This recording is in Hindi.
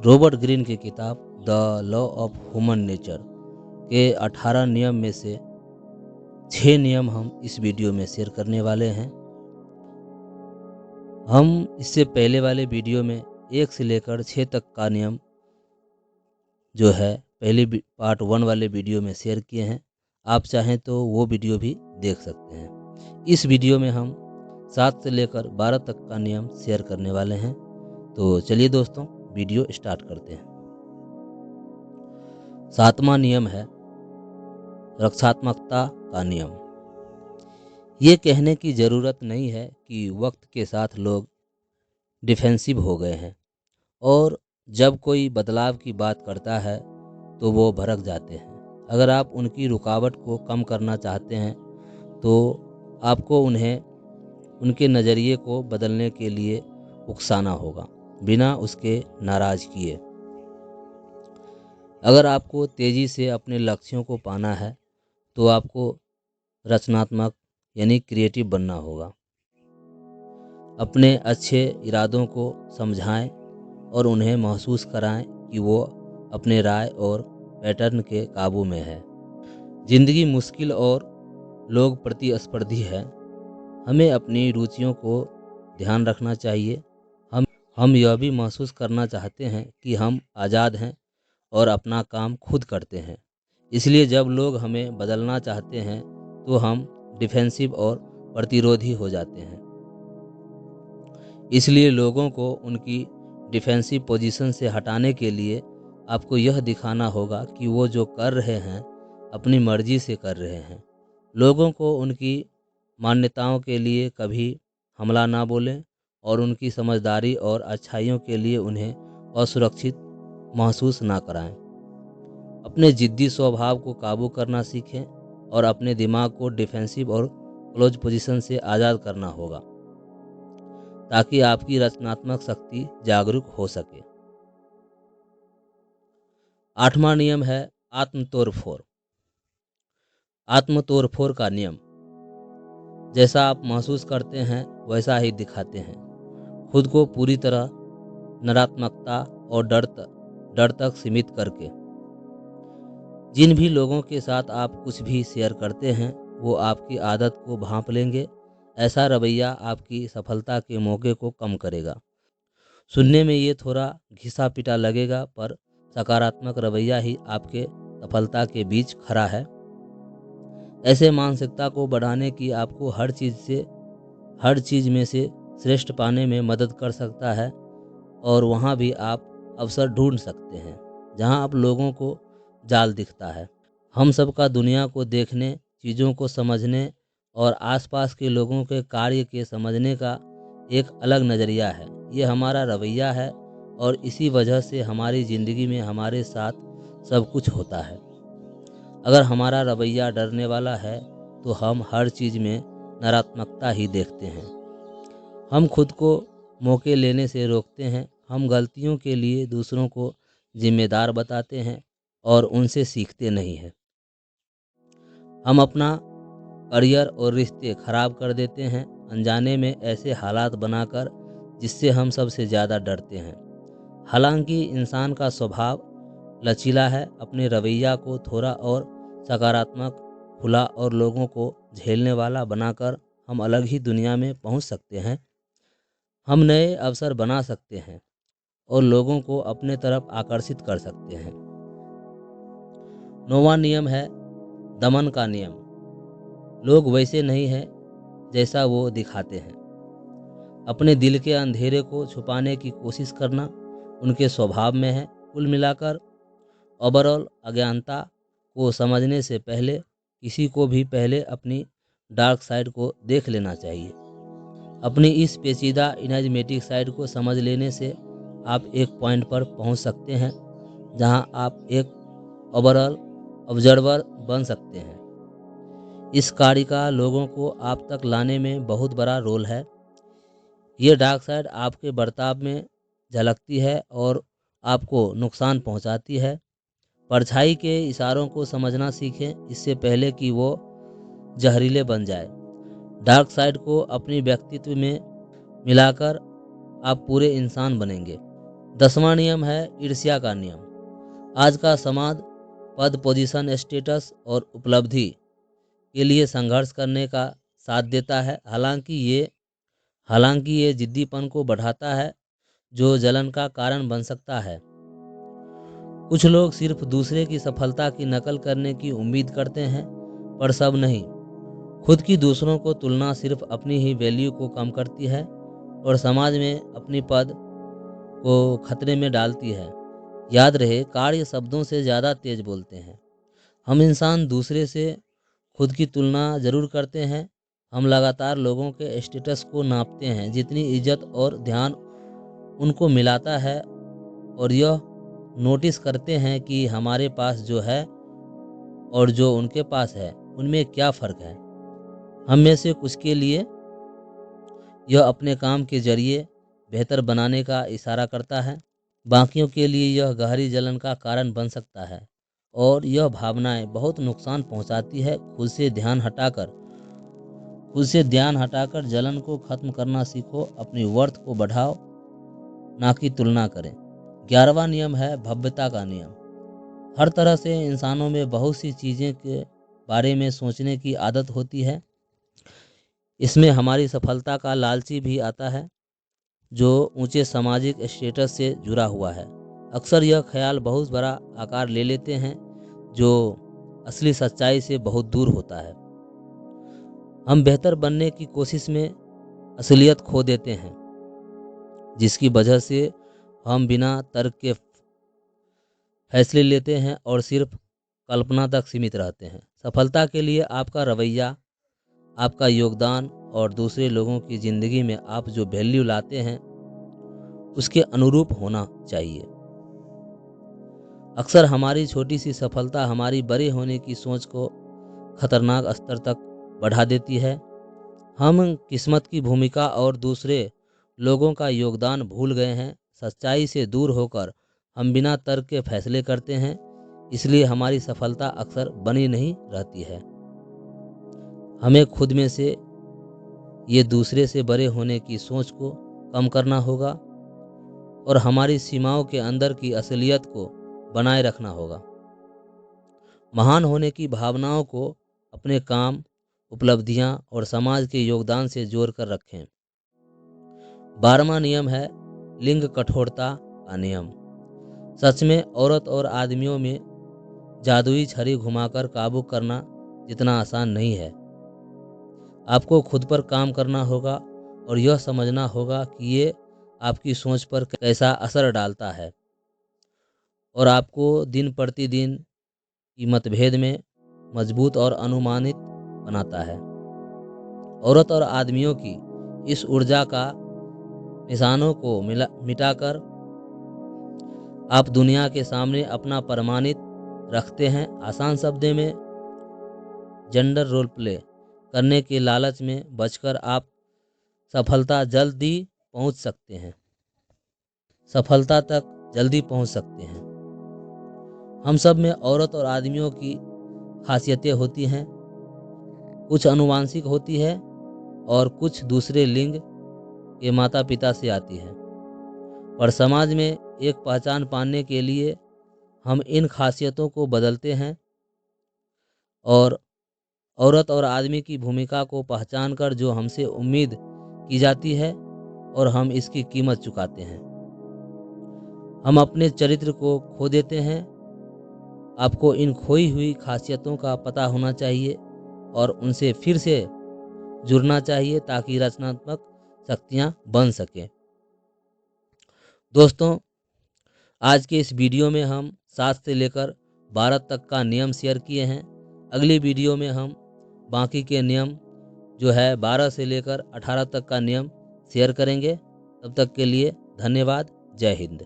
रॉबर्ट ग्रीन की किताब the law of human nature के 18 नियम में से 6 नियम हम इस वीडियो में शेयर करने वाले हैं। हम इससे पहले वाले वीडियो में 1 से लेकर 6 तक का नियम जो है पहले पार्ट 1 वाले वीडियो में शेयर किए हैं। आप चाहें तो वो वीडियो भी देख सकते हैं। इस वीडियो में हम 7 से लेकर 12 तक का नियम शेयर करने वाले हैं। तो चलिए दोस्तों, वीडियो स्टार्ट करते हैं। 7वां नियम है रक्षात्मकता का नियम। ये कहने की ज़रूरत नहीं है कि वक्त के साथ लोग डिफेंसिव हो गए हैं और जब कोई बदलाव की बात करता है तो वो भड़क जाते हैं। अगर आप उनकी रुकावट को कम करना चाहते हैं तो आपको उन्हें उनके नज़रिए को बदलने के लिए उकसाना होगा, बिना उसके नाराज़ किए। अगर आपको तेज़ी से अपने लक्ष्यों को पाना है तो आपको रचनात्मक यानी क्रिएटिव बनना होगा। अपने अच्छे इरादों को समझाएं और उन्हें महसूस कराएं कि वो अपने राय और पैटर्न के काबू में है। ज़िंदगी मुश्किल और लोग प्रतिस्पर्धी है। हमें अपनी रुचियों को ध्यान रखना चाहिए। हम यह भी महसूस करना चाहते हैं कि हम आज़ाद हैं और अपना काम खुद करते हैं। इसलिए जब लोग हमें बदलना चाहते हैं तो हम डिफेंसिव और प्रतिरोधी हो जाते हैं। इसलिए लोगों को उनकी डिफेंसिव पोजीशन से हटाने के लिए आपको यह दिखाना होगा कि वो जो कर रहे हैं अपनी मर्जी से कर रहे हैं। लोगों को उनकी मान्यताओं के लिए कभी हमला ना बोलें और उनकी समझदारी और अच्छाइयों के लिए उन्हें असुरक्षित महसूस ना कराएं। अपने जिद्दी स्वभाव को काबू करना सीखें और अपने दिमाग को डिफेंसिव और क्लोज पोजीशन से आज़ाद करना होगा ताकि आपकी रचनात्मक शक्ति जागरूक हो सके। 8वां नियम है आत्मतोड़फोड़। आत्मतोड़फोड़ का नियम। जैसा आप महसूस करते हैं वैसा ही दिखाते हैं। खुद को पूरी तरह नकारात्मकता और डर तक सीमित करके। जिन भी लोगों के साथ आप कुछ भी शेयर करते हैं वो आपकी आदत को भांप लेंगे। ऐसा रवैया आपकी सफलता के मौके को कम करेगा। सुनने में ये थोड़ा घिसा पिटा लगेगा, पर सकारात्मक रवैया ही आपके सफलता के बीच खड़ा है। ऐसे मानसिकता को बढ़ाने की आपको हर चीज़ में से श्रेष्ठ पाने में मदद कर सकता है और वहाँ भी आप अवसर ढूंढ सकते हैं जहाँ आप लोगों को जाल दिखता है। हम सबका दुनिया को देखने, चीज़ों को समझने और आसपास के लोगों के कार्य के समझने का एक अलग नज़रिया है। ये हमारा रवैया है और इसी वजह से हमारी ज़िंदगी में हमारे साथ सब कुछ होता है। अगर हमारा रवैया डरने वाला है तो हम हर चीज़ में नकारात्मकता ही देखते हैं। हम खुद को मौके लेने से रोकते हैं। हम गलतियों के लिए दूसरों को जिम्मेदार बताते हैं और उनसे सीखते नहीं हैं। हम अपना करियर और रिश्ते खराब कर देते हैं अनजाने में ऐसे हालात बनाकर जिससे हम सबसे ज़्यादा डरते हैं। हालांकि इंसान का स्वभाव लचीला है। अपने रवैया को थोड़ा और सकारात्मक, खुला और लोगों को झेलने वाला बनाकर हम अलग ही दुनिया में पहुंच सकते हैं। हम नए अवसर बना सकते हैं और लोगों को अपने तरफ आकर्षित कर सकते हैं। 9वां नियम है दमन का नियम। लोग वैसे नहीं हैं जैसा वो दिखाते हैं। अपने दिल के अंधेरे को छुपाने की कोशिश करना उनके स्वभाव में है। कुल मिलाकर ओवरऑल अज्ञानता को समझने से पहले किसी को भी पहले अपनी डार्क साइड को देख लेना चाहिए। अपनी इस पेचीदा इनएजमेटिक साइड को समझ लेने से आप एक पॉइंट पर पहुंच सकते हैं जहां आप एक ओवरऑल ऑब्जर्वर बन सकते हैं। इस कार्य का लोगों को आप तक लाने में बहुत बड़ा रोल है। ये डार्क साइड आपके बर्ताव में झलकती है और आपको नुकसान पहुंचाती है। परछाई के इशारों को समझना सीखें इससे पहले कि वो जहरीले बन जाए। डार्क साइड को अपनी व्यक्तित्व में मिलाकर आप पूरे इंसान बनेंगे। 10वां नियम है ईर्ष्या का नियम। आज का समाज पद, पोजीशन, स्टेटस और उपलब्धि के लिए संघर्ष करने का साथ देता है। हालांकि ये जिद्दीपन को बढ़ाता है, जो जलन का कारण बन सकता है। कुछ लोग सिर्फ दूसरे की सफलता की नकल करने की उम्मीद करते हैं, पर सब नहीं। खुद की दूसरों को तुलना सिर्फ अपनी ही वैल्यू को कम करती है और समाज में अपनी पद को खतरे में डालती है। याद रहे, कार्य शब्दों से ज़्यादा तेज बोलते हैं। हम इंसान दूसरे से खुद की तुलना जरूर करते हैं। हम लगातार लोगों के स्टेटस को नापते हैं, जितनी इज्जत और ध्यान उनको मिलाता है, और यह नोटिस करते हैं कि हमारे पास जो है और जो उनके पास है उनमें क्या फ़र्क है। हम में से कुछ के लिए यह अपने काम के जरिए बेहतर बनाने का इशारा करता है, बाकियों के लिए यह गहरी जलन का कारण बन सकता है, और यह भावनाएं बहुत नुकसान पहुंचाती है। खुद से ध्यान हटाकर जलन को खत्म करना सीखो। अपनी वर्थ को बढ़ाओ, ना कि तुलना करें। 11वां नियम है भव्यता का नियम। हर तरह से इंसानों में बहुत सी चीज़ें के बारे में सोचने की आदत होती है। इसमें हमारी सफलता का लालची भी आता है, जो ऊंचे सामाजिक स्टेटस से जुड़ा हुआ है। अक्सर यह ख्याल बहुत बड़ा आकार ले लेते हैं, जो असली सच्चाई से बहुत दूर होता है। हम बेहतर बनने की कोशिश में असलियत खो देते हैं, जिसकी वजह से हम बिना तर्क के फैसले लेते हैं और सिर्फ कल्पना तक सीमित रहते हैं। सफलता के लिए आपका रवैया, आपका योगदान और दूसरे लोगों की ज़िंदगी में आप जो वैल्यू लाते हैं उसके अनुरूप होना चाहिए। अक्सर हमारी छोटी सी सफलता हमारी बड़े होने की सोच को खतरनाक स्तर तक बढ़ा देती है। हम किस्मत की भूमिका और दूसरे लोगों का योगदान भूल गए हैं। सच्चाई से दूर होकर हम बिना तर्क के फैसले करते हैं, इसलिए हमारी सफलता अक्सर बनी नहीं रहती है। हमें खुद में से ये दूसरे से बड़े होने की सोच को कम करना होगा और हमारी सीमाओं के अंदर की असलियत को बनाए रखना होगा। महान होने की भावनाओं को अपने काम, उपलब्धियां और समाज के योगदान से जोड़कर रखें। 12वां नियम है लिंग कठोरता का नियम। सच में औरत और आदमियों में जादुई छड़ी घुमाकर काबू करना जितना आसान नहीं है। आपको खुद पर काम करना होगा और यह समझना होगा कि ये आपकी सोच पर कैसा असर डालता है और आपको दिन प्रतिदिन की मतभेद में मजबूत और अनुमानित बनाता है। औरत और आदमियों की इस ऊर्जा का निशानों को मिटाकर आप दुनिया के सामने अपना प्रमाणित रखते हैं। आसान शब्दों में जेंडर रोल प्ले करने के लालच में बचकर आप सफलता तक जल्दी पहुंच सकते हैं। हम सब में औरत और आदमियों की खासियतें होती हैं, कुछ आनुवंशिक होती है और कुछ दूसरे लिंग के माता पिता से आती है, पर समाज में एक पहचान पाने के लिए हम इन खासियतों को बदलते हैं और औरत और आदमी की भूमिका को पहचान कर जो हमसे उम्मीद की जाती है और हम इसकी कीमत चुकाते हैं। हम अपने चरित्र को खो देते हैं। आपको इन खोई हुई खासियतों का पता होना चाहिए और उनसे फिर से जुड़ना चाहिए ताकि रचनात्मक शक्तियां बन सकें। दोस्तों, आज के इस वीडियो में हम 7 से लेकर 12 तक का नियम शेयर किए हैं। अगली वीडियो में हम बाकी के नियम जो है 12 से लेकर 18 तक का नियम शेयर करेंगे। तब तक के लिए धन्यवाद। जय हिंद।